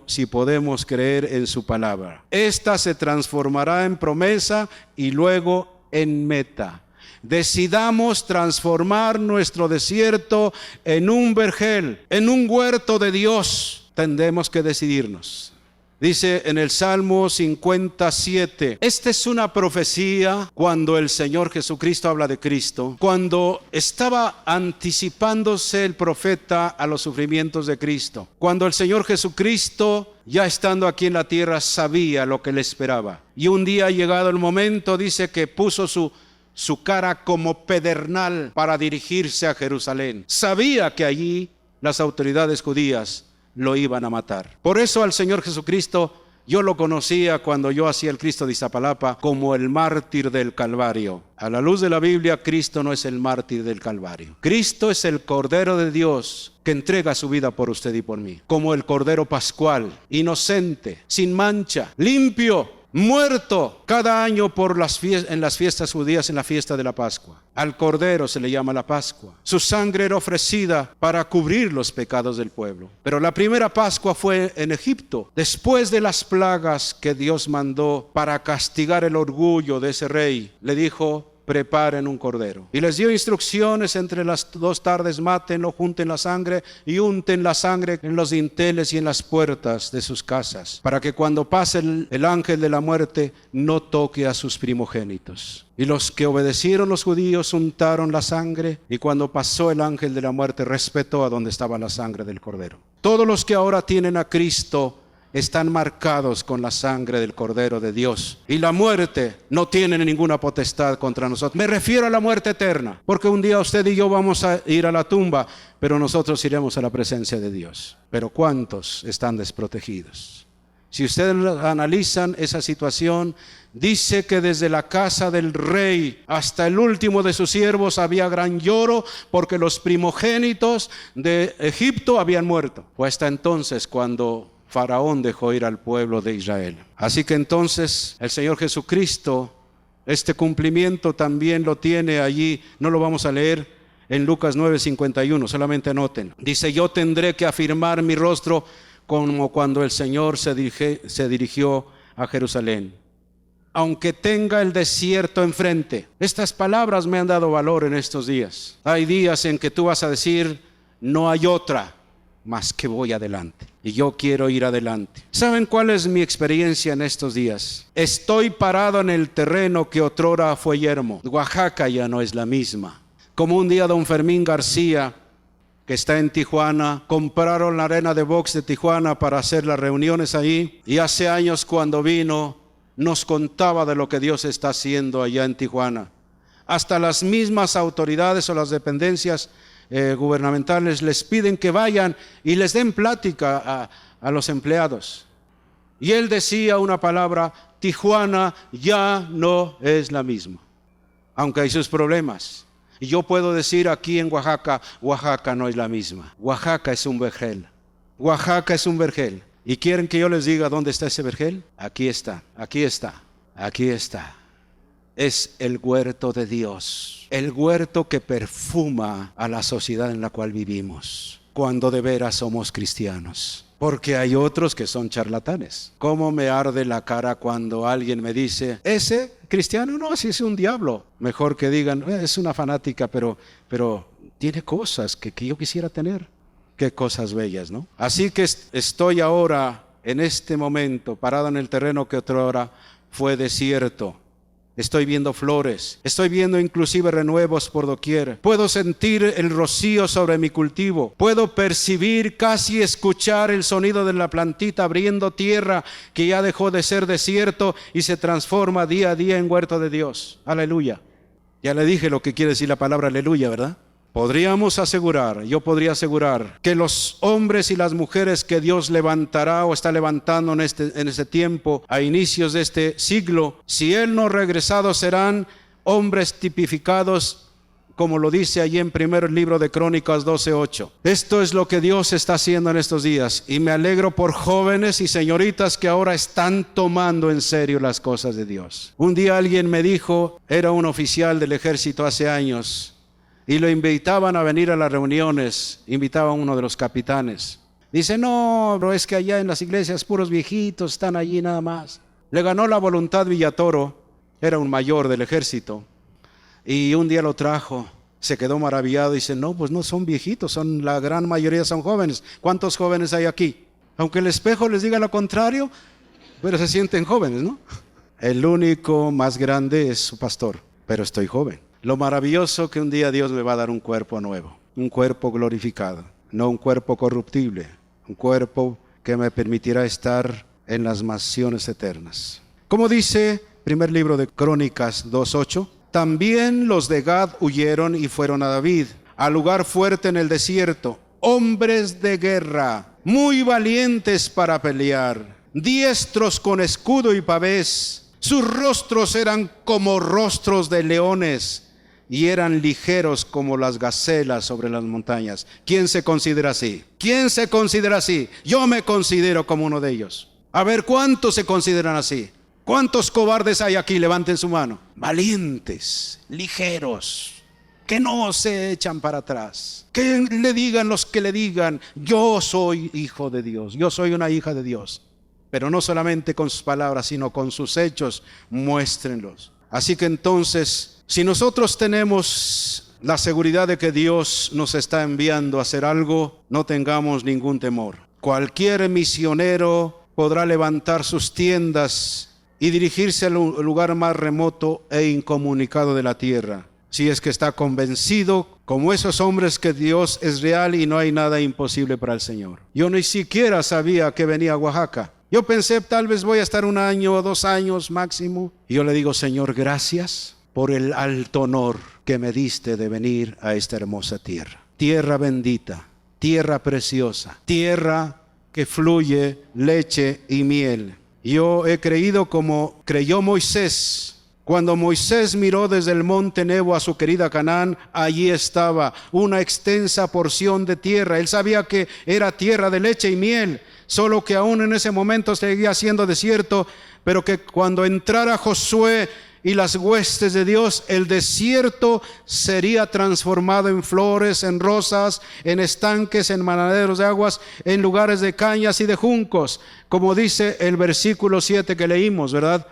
[SPEAKER 2] si podemos creer en su palabra. Esta se transformará en promesa y luego en meta. Decidamos transformar nuestro desierto en un vergel, en un huerto de Dios. Tendremos que decidirnos. Dice en el Salmo 57, esta es una profecía cuando el Señor Jesucristo habla de Cristo, cuando estaba anticipándose el profeta a los sufrimientos de Cristo, cuando el Señor Jesucristo, ya estando aquí en la tierra, sabía lo que le esperaba. Y un día, llegado el momento, dice que puso su cara como pedernal para dirigirse a Jerusalén. Sabía que allí las autoridades judías lo iban a matar. Por eso al Señor Jesucristo yo lo conocía cuando yo hacía el Cristo de Iztapalapa como el mártir del Calvario. A la luz de la Biblia, Cristo no es el mártir del Calvario. Cristo es el Cordero de Dios que entrega su vida por usted y por mí. Como el Cordero Pascual, inocente, sin mancha, limpio, muerto cada año en las fiestas judías, en la fiesta de la Pascua. Al Cordero se le llama la Pascua. Su sangre era ofrecida para cubrir los pecados del pueblo. Pero la primera Pascua fue en Egipto, después de las plagas que Dios mandó para castigar el orgullo de ese rey. Le dijo: preparen un cordero. Y les dio instrucciones: entre las 2 tardes mátenlo, junten la sangre y unten la sangre en los dinteles y en las puertas de sus casas, para que cuando pase el ángel de la muerte no toque a sus primogénitos. Y los que obedecieron, los judíos, untaron la sangre, y cuando pasó el ángel de la muerte respetó a donde estaba la sangre del cordero. Todos los que ahora tienen a Cristo están marcados con la sangre del Cordero de Dios, y la muerte no tiene ninguna potestad contra nosotros. Me refiero a la muerte eterna, porque un día usted y yo vamos a ir a la tumba, pero nosotros iremos a la presencia de Dios. Pero ¿cuántos están desprotegidos? Si ustedes analizan esa situación, dice que desde la casa del rey hasta el último de sus siervos había gran lloro, porque los primogénitos de Egipto habían muerto. Fue hasta entonces cuando Faraón dejó ir al pueblo de Israel. Así que entonces el Señor Jesucristo, este cumplimiento también lo tiene allí. No lo vamos a leer en Lucas 9:51, solamente anoten. Dice: yo tendré que afirmar mi rostro como cuando el Señor se dirigió a Jerusalén, aunque tenga el desierto enfrente. Estas palabras me han dado valor en estos días. Hay días en que tú vas a decir: no hay otra más que voy adelante, y yo quiero ir adelante. ¿Saben cuál es mi experiencia en estos días? Estoy parado en el terreno que otrora fue yermo. Oaxaca ya no es la misma. Como un día don Fermín García, que está en Tijuana, compraron la arena de box de Tijuana para hacer las reuniones ahí, y hace años cuando vino nos contaba de lo que Dios está haciendo allá en Tijuana. Hasta las mismas autoridades o las dependencias gubernamentales les piden que vayan y les den plática a los empleados. Y él decía una palabra: Tijuana ya no es la misma, aunque hay sus problemas. Y yo puedo decir aquí en Oaxaca: Oaxaca no es la misma. Oaxaca es un vergel. Oaxaca es un vergel. ¿Y quieren que yo les diga dónde está ese vergel? Aquí está, aquí está, aquí está. Es el huerto de Dios, el huerto que perfuma a la sociedad en la cual vivimos, cuando de veras somos cristianos. Porque hay otros que son charlatanes. ¿Cómo me arde la cara cuando alguien me dice: ese cristiano no, si es un diablo? Mejor que digan: es una fanática, pero tiene cosas que yo quisiera tener. Qué cosas bellas, ¿no? Así que estoy ahora, en este momento, parado en el terreno que otrora fue desierto. Estoy viendo flores, estoy viendo inclusive renuevos por doquier. Puedo sentir el rocío sobre mi cultivo. Puedo percibir, casi escuchar el sonido de la plantita abriendo tierra que ya dejó de ser desierto y se transforma día a día en huerto de Dios. Aleluya. Ya le dije lo que quiere decir la palabra aleluya, ¿verdad? Podríamos asegurar, yo podría asegurar, que los hombres y las mujeres que Dios levantará o está levantando en este tiempo, a inicios de este siglo, si Él no ha regresado, serán hombres tipificados, como lo dice allí en primer libro de Crónicas 12:8. Esto es lo que Dios está haciendo en estos días, y me alegro por jóvenes y señoritas que ahora están tomando en serio las cosas de Dios. Un día alguien me dijo, era un oficial del ejército hace años, y lo invitaban a venir a las reuniones, invitaba a uno de los capitanes. Dice: no, bro, es que allá en las iglesias puros viejitos están allí nada más. Le ganó la voluntad Villatoro, era un mayor del ejército, y un día lo trajo, se quedó maravillado, dice: no, pues no son viejitos, la gran mayoría son jóvenes. ¿Cuántos jóvenes hay aquí? Aunque el espejo les diga lo contrario, pero se sienten jóvenes, ¿no? El único más grande es su pastor, pero estoy joven. Lo maravilloso que un día Dios me va a dar un cuerpo nuevo, un cuerpo glorificado, no un cuerpo corruptible, un cuerpo que me permitirá estar en las mansiones eternas. Como dice primer libro de Crónicas 2:8, también los de Gad huyeron y fueron a David, al lugar fuerte en el desierto, hombres de guerra, muy valientes para pelear, diestros con escudo y pavés. Sus rostros eran como rostros de leones, y eran ligeros como las gacelas sobre las montañas. ¿Quién se considera así? ¿Quién se considera así? Yo me considero como uno de ellos. A ver, ¿cuántos se consideran así? ¿Cuántos cobardes hay aquí? Levanten su mano. Valientes, ligeros, que no se echan para atrás. Que le digan los que le digan, yo soy hijo de Dios, yo soy una hija de Dios. Pero no solamente con sus palabras, sino con sus hechos, muéstrenlos. Así que entonces, si nosotros tenemos la seguridad de que Dios nos está enviando a hacer algo, no tengamos ningún temor. Cualquier misionero podrá levantar sus tiendas y dirigirse al lugar más remoto e incomunicado de la tierra, si es que está convencido, como esos hombres, que Dios es real y no hay nada imposible para el Señor. Yo ni siquiera sabía que venía a Oaxaca. Yo pensé, tal vez voy a estar 1 año o 2 años máximo. Y yo le digo, Señor, gracias por el alto honor que me diste de venir a esta hermosa tierra. Tierra bendita, tierra preciosa, tierra que fluye leche y miel. Yo he creído como creyó Moisés. Cuando Moisés miró desde el monte Nebo a su querida Canaán, allí estaba una extensa porción de tierra. Él sabía que era tierra de leche y miel, solo que aún en ese momento seguía siendo desierto, pero que cuando entrara Josué y las huestes de Dios, el desierto sería transformado en flores, en rosas, en estanques, en manaderos de aguas, en lugares de cañas y de juncos, como dice el versículo 7 que leímos, ¿verdad?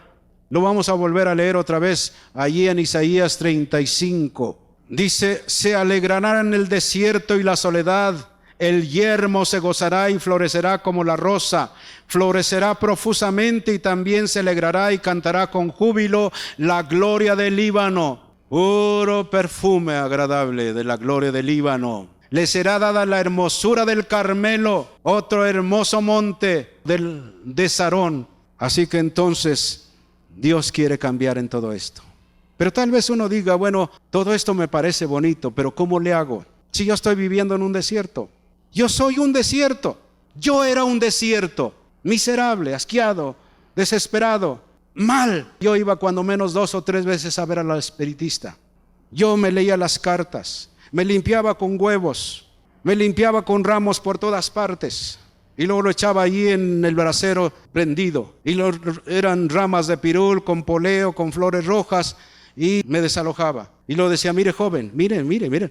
[SPEAKER 2] Lo vamos a volver a leer otra vez allí en Isaías 35. Dice, se alegrará en el desierto y la soledad. El yermo se gozará y florecerá como la rosa. Florecerá profusamente y también se alegrará y cantará con júbilo la gloria del Líbano. Puro perfume agradable de la gloria del Líbano. Le será dada la hermosura del Carmelo, otro hermoso monte de Sarón. Así que entonces Dios quiere cambiar en todo esto. Pero tal vez uno diga, bueno, todo esto me parece bonito, pero ¿cómo le hago? Si yo estoy viviendo en un desierto. Yo soy un desierto. Yo era un desierto. Miserable, asqueado, desesperado, mal. Yo iba cuando menos 2 o 3 veces a ver a la espiritista. Yo me leía las cartas. Me limpiaba con huevos. Me limpiaba con ramos por todas partes. Y luego lo echaba allí en el brasero prendido. Y eran ramas de pirul con poleo, con flores rojas. Y me desalojaba. Y lo decía, mire joven, mire,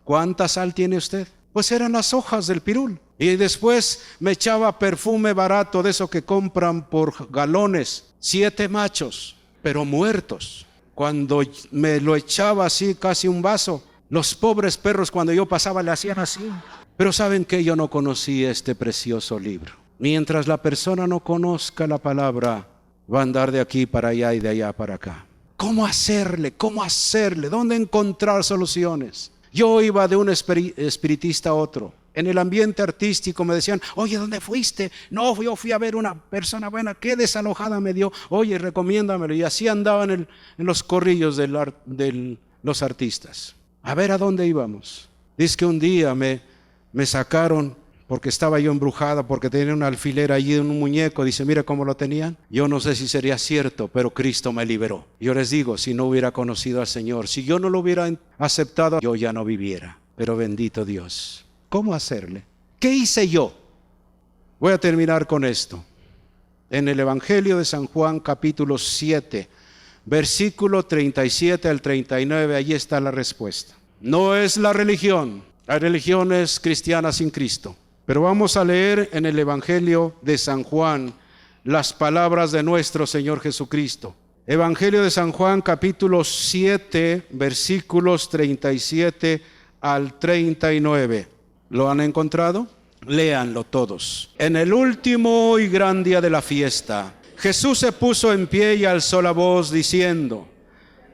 [SPEAKER 2] ¿cuánta sal tiene usted? Pues eran las hojas del pirul. Y después me echaba perfume barato de eso que compran por galones. 7 machos, pero muertos. Cuando me lo echaba así, casi un vaso, los pobres perros cuando yo pasaba le hacían así. Pero ¿saben qué? Yo no conocí este precioso libro. Mientras la persona no conozca la palabra, va a andar de aquí para allá y de allá para acá. ¿Cómo hacerle? ¿Dónde encontrar soluciones? Yo iba de un espiritista a otro. En el ambiente artístico me decían, oye, ¿dónde fuiste? No, yo fui a ver una persona buena, qué desalojada me dio. Oye, recomiéndamelo. Y así andaban en los corrillos de los artistas. A ver a dónde íbamos. Dice que un día me sacaron porque estaba yo embrujada, porque tenía un alfiler allí en un muñeco. Dice, mira cómo lo tenían. Yo no sé si sería cierto, pero Cristo me liberó. Yo les digo, si no hubiera conocido al Señor, si yo no lo hubiera aceptado, yo ya no viviera. Pero bendito Dios. ¿Cómo hacerle? ¿Qué hice yo? Voy a terminar con esto. En el Evangelio de San Juan, capítulo 7, versículo 37 al 39, allí está la respuesta. No es la religión. Hay religiones cristianas sin Cristo. Pero vamos a leer en el Evangelio de San Juan las palabras de nuestro Señor Jesucristo. Evangelio de San Juan, capítulo 7, versículos 37 al 39. ¿Lo han encontrado? Léanlo todos. En el último y gran día de la fiesta, Jesús se puso en pie y alzó la voz diciendo,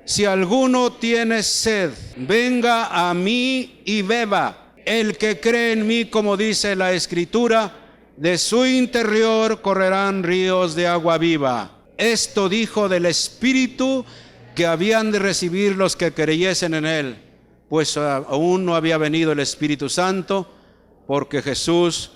[SPEAKER 2] si alguno tiene sed, venga a mí y beba. El que cree en mí, como dice la Escritura, de su interior correrán ríos de agua viva. Esto dijo del Espíritu que habían de recibir los que creyesen en él, pues aún no había venido el Espíritu Santo, porque Jesús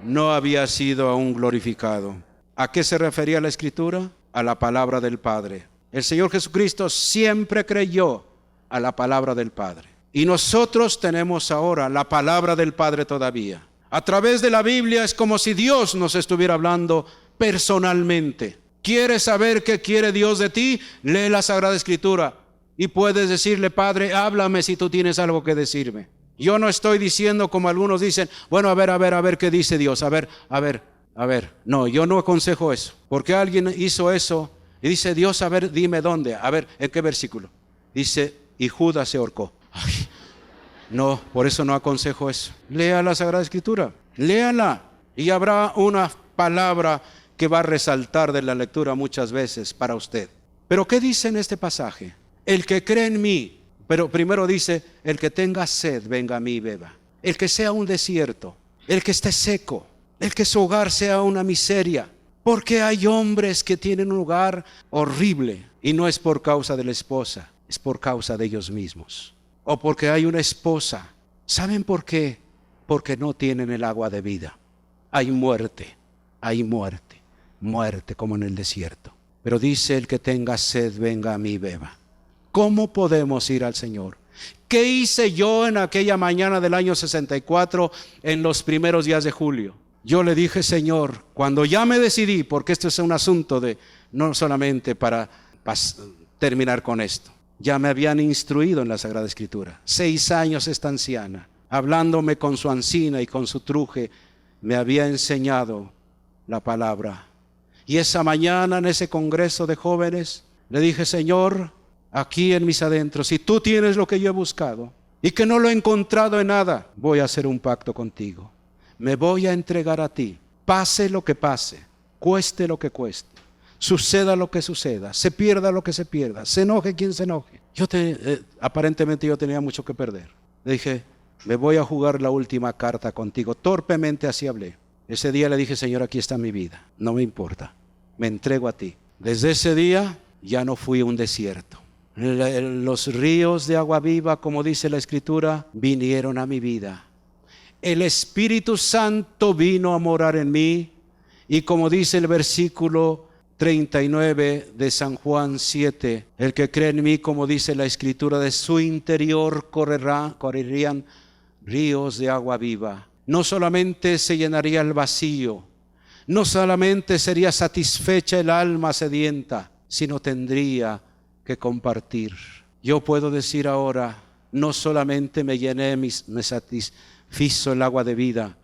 [SPEAKER 2] no había sido aún glorificado. ¿A qué se refería la Escritura? A la palabra del Padre. El Señor Jesucristo siempre creyó a la palabra del Padre. Y nosotros tenemos ahora la palabra del Padre todavía. A través de la Biblia es como si Dios nos estuviera hablando personalmente. ¿Quieres saber qué quiere Dios de ti? Lee la Sagrada Escritura y puedes decirle: Padre, háblame si tú tienes algo que decirme. Yo no estoy diciendo como algunos dicen: bueno, a ver qué dice Dios, a ver. No, yo no aconsejo eso, porque alguien hizo eso y dice: Dios, a ver, dime dónde, a ver, ¿en qué versículo? Dice: y Judas se ahorcó. Ay, no, por eso no aconsejo eso. Lea la Sagrada Escritura, léala, y habrá una palabra que va a resaltar de la lectura muchas veces para usted. Pero ¿qué dice en este pasaje? El que cree en mí, pero primero dice: el que tenga sed, venga a mí y beba. El que sea un desierto, el que esté seco, el que su hogar sea una miseria. Porque hay hombres que tienen un hogar horrible y no es por causa de la esposa, es por causa de ellos mismos. O porque hay una esposa. ¿Saben por qué? Porque no tienen el agua de vida. Hay muerte como en el desierto. Pero dice: el que tenga sed, venga a mí y beba. ¿Cómo podemos ir al Señor? ¿Qué hice yo en aquella mañana del año 64 en los primeros días de julio? Yo le dije: Señor, cuando ya me decidí, porque esto es un asunto de no solamente para terminar con esto. Ya me habían instruido en la Sagrada Escritura. 6 años esta anciana, hablándome con su encina y con su truje, me había enseñado la palabra. Y esa mañana en ese congreso de jóvenes le dije: Señor, aquí en mis adentros, si tú tienes lo que yo he buscado y que no lo he encontrado en nada, voy a hacer un pacto contigo. Me voy a entregar a ti, pase lo que pase, cueste lo que cueste, suceda lo que suceda, se pierda lo que se pierda, se enoje quien se enoje. Aparentemente yo tenía mucho que perder. Le dije: me voy a jugar la última carta contigo. Torpemente así hablé. Ese día le dije: Señor, aquí está mi vida, no me importa, me entrego a ti. Desde ese día ya no fui un desierto. Los ríos de agua viva, como dice la Escritura, vinieron a mi vida. El Espíritu Santo vino a morar en mí, y como dice el versículo 39 de San Juan 7, el que cree en mí, como dice la Escritura, de su interior correrían ríos de agua viva. No solamente se llenaría el vacío, no solamente sería satisfecha el alma sedienta, sino tendría que compartir. Yo puedo decir ahora: no solamente me llené, me satisfizo el agua de vida,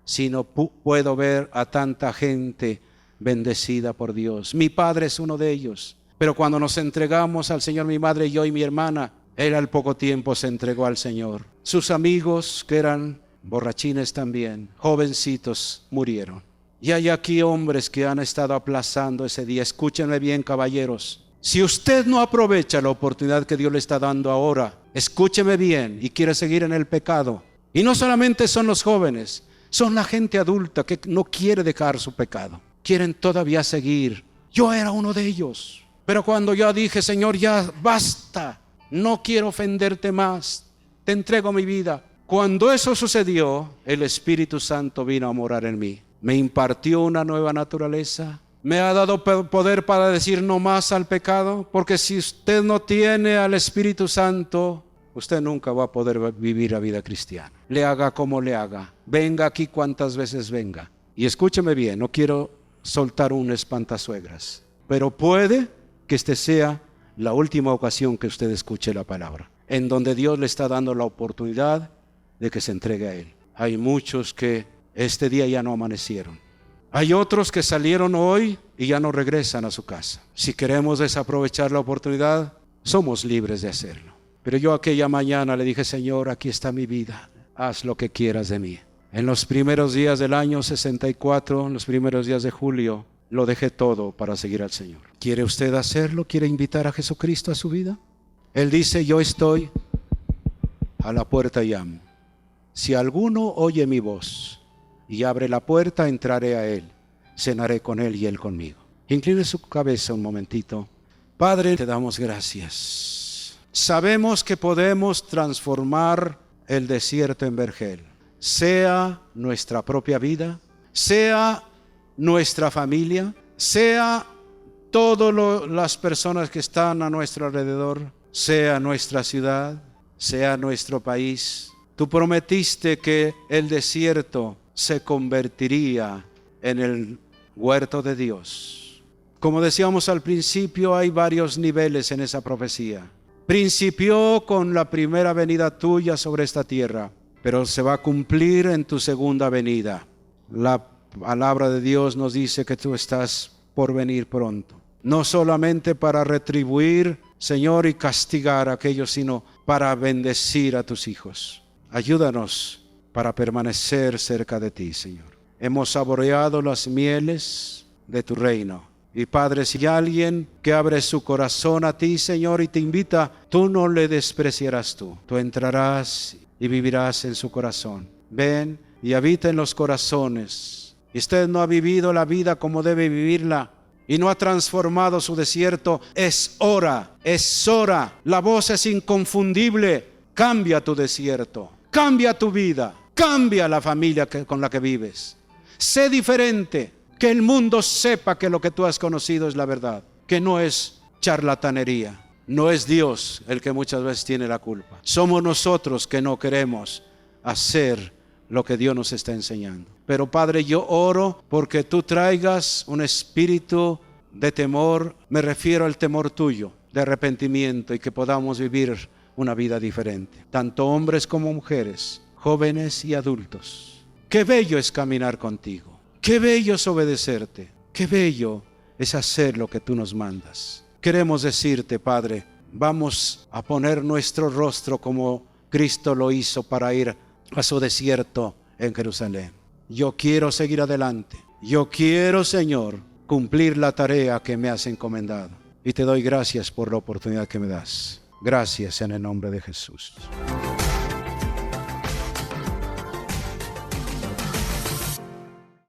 [SPEAKER 2] sino puedo ver a tanta gente bendecida por Dios. Mi padre es uno de ellos. Pero cuando nos entregamos al Señor, mi madre, yo y mi hermana, él al poco tiempo se entregó al Señor. Sus amigos, que eran borrachines también, jovencitos, murieron. Y hay aquí hombres que han estado aplazando ese día. Escúchenme bien, caballeros. Si usted no aprovecha la oportunidad que Dios le está dando ahora, escúcheme bien, y quiere seguir en el pecado. Y no solamente son los jóvenes, son la gente adulta que no quiere dejar su pecado. Quieren todavía seguir. Yo era uno de ellos. Pero cuando yo dije: Señor, ya basta, no quiero ofenderte más, te entrego mi vida. Cuando eso sucedió, el Espíritu Santo vino a morar en mí. Me impartió una nueva naturaleza. Me ha dado poder para decir no más al pecado. Porque si usted no tiene al Espíritu Santo, usted nunca va a poder vivir la vida cristiana. Le haga como le haga, venga aquí cuantas veces venga. Y escúcheme bien, no quiero soltar un espantasuegras, pero puede que este sea la última ocasión que usted escuche la palabra, en donde Dios le está dando la oportunidad de que se entregue a Él. Hay muchos que este día ya no amanecieron. Hay otros que salieron hoy y ya no regresan a su casa. Si queremos desaprovechar la oportunidad, somos libres de hacerlo. Pero yo aquella mañana le dije: Señor, aquí está mi vida, haz lo que quieras de mí. En los primeros días del año 64, en los primeros días de julio, lo dejé todo para seguir al Señor. ¿Quiere usted hacerlo? ¿Quiere invitar a Jesucristo a su vida? Él dice: yo estoy a la puerta y llamo. Si alguno oye mi voz y abre la puerta, entraré a él, cenaré con él y él conmigo. Incline su cabeza un momentito. Padre, te damos gracias. Sabemos que podemos transformar el desierto en vergel, sea nuestra propia vida, sea nuestra familia, sea todas las personas que están a nuestro alrededor, sea nuestra ciudad, sea nuestro país. Tú prometiste que el desierto se convertiría en el huerto de Dios. Como decíamos al principio, hay varios niveles en esa profecía. Principió con la primera venida tuya sobre esta tierra, pero se va a cumplir en tu segunda venida. La palabra de Dios nos dice que tú estás por venir pronto. No solamente para retribuir, Señor, y castigar a aquellos, sino para bendecir a tus hijos. Ayúdanos para permanecer cerca de ti, Señor. Hemos saboreado las mieles de tu reino. Y Padre, si hay alguien que abre su corazón a ti, Señor, y te invita, tú no le despreciarás tú. Tú entrarás y vivirás en su corazón. Ven y habita en los corazones. Y usted no ha vivido la vida como debe vivirla y no ha transformado su desierto. Es hora. La voz es inconfundible. Cambia tu desierto. Cambia tu vida. Cambia la familia con la que vives. Sé diferente. Que el mundo sepa que lo que tú has conocido es la verdad, que no es charlatanería, no es Dios el que muchas veces tiene la culpa. Somos nosotros que no queremos hacer lo que Dios nos está enseñando. Pero Padre, yo oro porque tú traigas un espíritu de temor, me refiero al temor tuyo, de arrepentimiento, y que podamos vivir una vida diferente, tanto hombres como mujeres, jóvenes y adultos. Qué bello es caminar contigo. Qué bello es obedecerte, qué bello es hacer lo que tú nos mandas. Queremos decirte, Padre, vamos a poner nuestro rostro como Cristo lo hizo para ir a su desierto en Jerusalén. Yo quiero seguir adelante. Yo quiero, Señor, cumplir la tarea que me has encomendado. Y te doy gracias por la oportunidad que me das. Gracias en el nombre de Jesús.